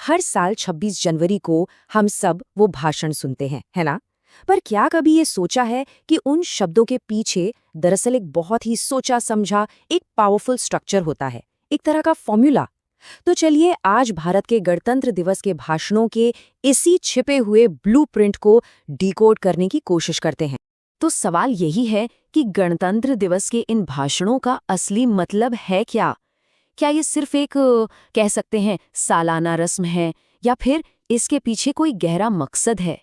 हर साल 26 जनवरी को हम सब वो भाषण सुनते हैं, है ना? पर क्या कभी ये सोचा है कि उन शब्दों के पीछे दरअसल एक बहुत ही सोचा समझा एक पावरफुल स्ट्रक्चर होता है, एक तरह का फॉर्मूला? तो चलिए आज भारत के गणतंत्र दिवस के भाषणों के इसी छिपे हुए ब्लूप्रिंट को डिकोड करने की कोशिश करते हैं। तो सवाल यही है कि गणतंत्र दिवस के इन भाषणों का असली मतलब है क्या? क्या ये सिर्फ एक कह सकते हैं सालाना रस्म है, या फिर इसके पीछे कोई गहरा मकसद है?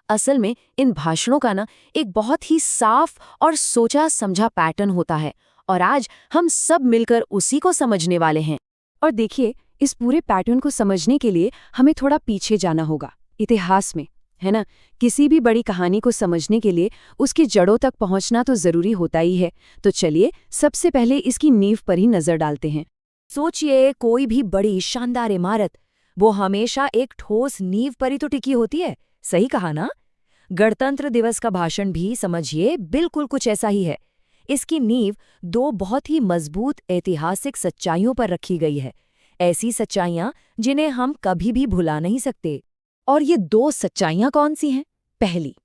असल में इन भाषणों का एक बहुत ही साफ और सोचा समझा पैटर्न होता है, और आज हम सब मिलकर उसी को समझने वाले हैं। और देखिए, इस पूरे पैटर्न को समझने के लिए हमें थोड़ा पीछे जाना होगा, इतिहास में, है ना? किसी भी बड़ी कहानी को समझने के लिए उसकी जड़ों तक पहुंचना तो जरूरी होता ही है। तो चलिए सबसे पहले इसकी नींव पर ही नजर डालते हैं। सोचिए, कोई भी बड़ी शानदार इमारत, वो हमेशा एक ठोस नींव पर ही तो टिकी होती है। सही कहा ना? गणतंत्र दिवस का भाषण भी समझिए बिल्कुल कुछ ऐसा ही है। इसकी नींव दो बहुत ही मजबूत ऐतिहासिक सच्चाइयों पर रखी गई है, ऐसी सच्चाइयां जिन्हें हम कभी भी भुला नहीं सकते। और ये दो सच्चाइयां कौन सी हैं? पहली,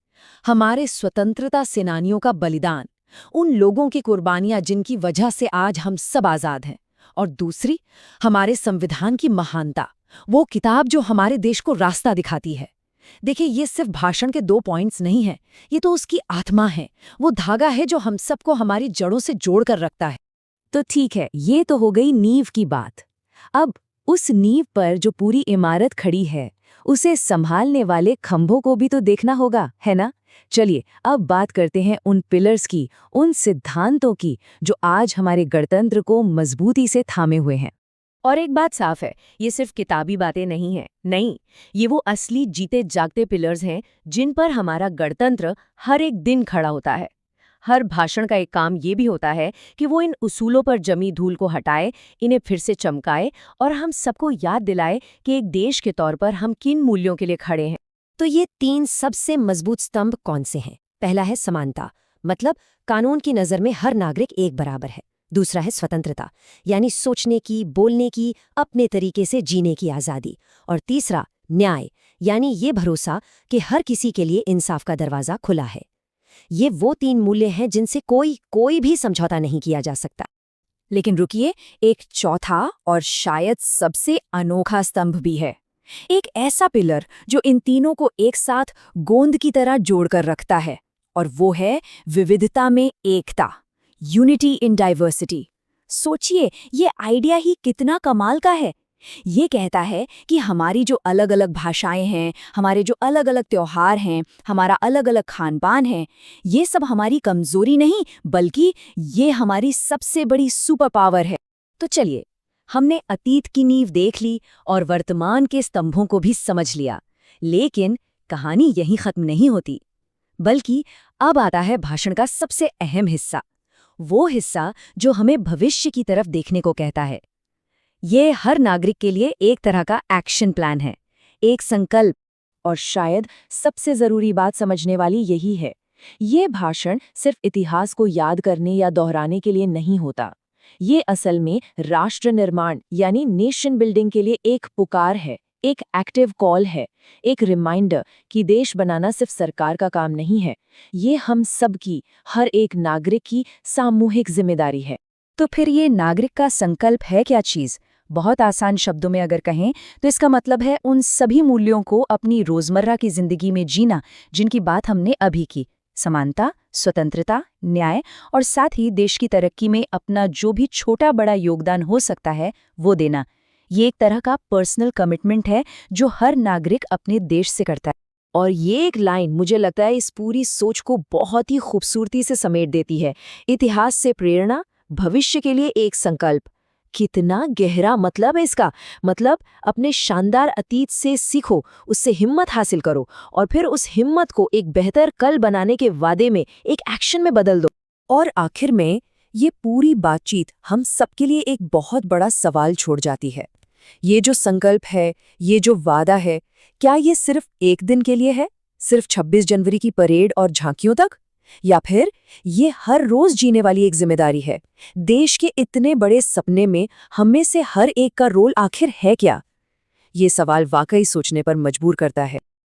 हमारे स्वतंत्रता सेनानियों का बलिदान, उन लोगों की कुर्बानियां जिनकी वजह से आज हम सब आजाद हैं। और दूसरी, हमारे संविधान की महानता, वो किताब जो हमारे देश को रास्ता दिखाती है। देखिए, ये सिर्फ भाषण के 2 पॉइंट्स नहीं हैं, ये तो उसकी आत्मा है, वो धागा है जो हम सबको हमारी जड़ों से जोड़कर रखता है। तो ठीक है, ये तो हो गई नींव की बात। अब उस नींव पर जो पूरी इमारत खड़ी है, उसे संभालने वाले खंभों को भी तो देखना होगा, है ना? चलिए अब बात करते हैं उन पिलर्स की, उन सिद्धांतों की जो आज हमारे गणतंत्र को मजबूती से थामे हुए हैं। और एक बात साफ है, ये सिर्फ किताबी बातें नहीं हैं। नहीं, ये वो असली जीते जागते पिलर्स हैं जिन पर हमारा गणतंत्र हर एक दिन खड़ा होता है। हर भाषण का एक काम ये भी होता है कि वो इन उसूलों पर जमी धूल को हटाए, इन्हें फिर से चमकाए और हम सबको याद दिलाए कि एक देश के तौर पर हम किन मूल्यों के लिए खड़े हैं। तो ये 3 सबसे मजबूत स्तंभ कौन से हैं? पहला है समानता, मतलब कानून की नज़र में हर नागरिक एक बराबर है। दूसरा है स्वतंत्रता, यानी सोचने की, बोलने की, अपने तरीके से जीने की आज़ादी। और तीसरा न्याय, यानी ये भरोसा कि हर किसी के लिए इंसाफ का दरवाज़ा खुला है। ये वो 3 मूल्य हैं जिनसे कोई भी समझौता नहीं किया जा सकता। लेकिन रुकिए, एक चौथा और शायद सबसे अनोखा स्तंभ भी है। एक ऐसा पिलर जो इन तीनों को एक साथ गोंद की तरह जोड़कर रखता है, और वो है विविधता में एकता, यूनिटी इन डाइवर्सिटी। सोचिए, ये आइडिया ही कितना कमाल का है। ये कहता है कि हमारी जो अलग अलग भाषाएं हैं, हमारे जो अलग अलग त्योहार हैं, हमारा अलग अलग खान-पान है, ये सब हमारी कमजोरी नहीं, बल्कि ये हमारी सबसे बड़ी सुपर पावर है। तो चलिए, हमने अतीत की नींव देख ली और वर्तमान के स्तंभों को भी समझ लिया। लेकिन कहानी यहीं खत्म नहीं होती, बल्कि अब आता है भाषण का सबसे अहम हिस्सा, वो हिस्सा जो हमें भविष्य की तरफ देखने को कहता है। ये हर नागरिक के लिए एक तरह का एक्शन प्लान है, एक संकल्प। और शायद सबसे जरूरी बात समझने वाली यही है, ये भाषण सिर्फ इतिहास को याद करने या दोहराने के लिए नहीं होता। ये असल में राष्ट्र निर्माण यानी नेशन बिल्डिंग के लिए एक पुकार है, एक एक्टिव कॉल है, एक रिमाइंडर कि देश बनाना सिर्फ सरकार का काम नहीं है, ये हम सब की, हर एक नागरिक की सामूहिक जिम्मेदारी है। तो फिर ये नागरिक का संकल्प है क्या चीज़? बहुत आसान शब्दों में अगर कहें तो इसका मतलब है उन सभी मूल्यों को अपनी रोजमर्रा की जिंदगी में जीना जिनकी बात हमने अभी की। समानता, स्वतंत्रता, न्याय, और साथ ही देश की तरक्की में अपना जो भी छोटा बड़ा योगदान हो सकता है वो देना। ये एक तरह का पर्सनल कमिटमेंट है जो हर नागरिक अपने देश से करता है। और ये एक लाइन मुझे लगता है इस पूरी सोच को बहुत ही खूबसूरती से समेट देती है। इतिहास से प्रेरणा, भविष्य के लिए एक संकल्प। कितना गहरा मतलब है इसका। मतलब अपने शानदार अतीत से सीखो, उससे हिम्मत हासिल करो, और फिर उस हिम्मत को एक बेहतर कल बनाने के वादे में, एक एक्शन में बदल दो। और आखिर में ये पूरी बातचीत हम सबके लिए एक बहुत बड़ा सवाल छोड़ जाती है। ये जो संकल्प है, ये जो वादा है, क्या ये सिर्फ एक दिन के लिए है, सिर्फ 26 जनवरी की परेड और झांकियों तक? या फिर ये हर रोज जीने वाली एक जिम्मेदारी है? देश के इतने बड़े सपने में हम में से हर एक का रोल आखिर है क्या? ये सवाल वाकई सोचने पर मजबूर करता है।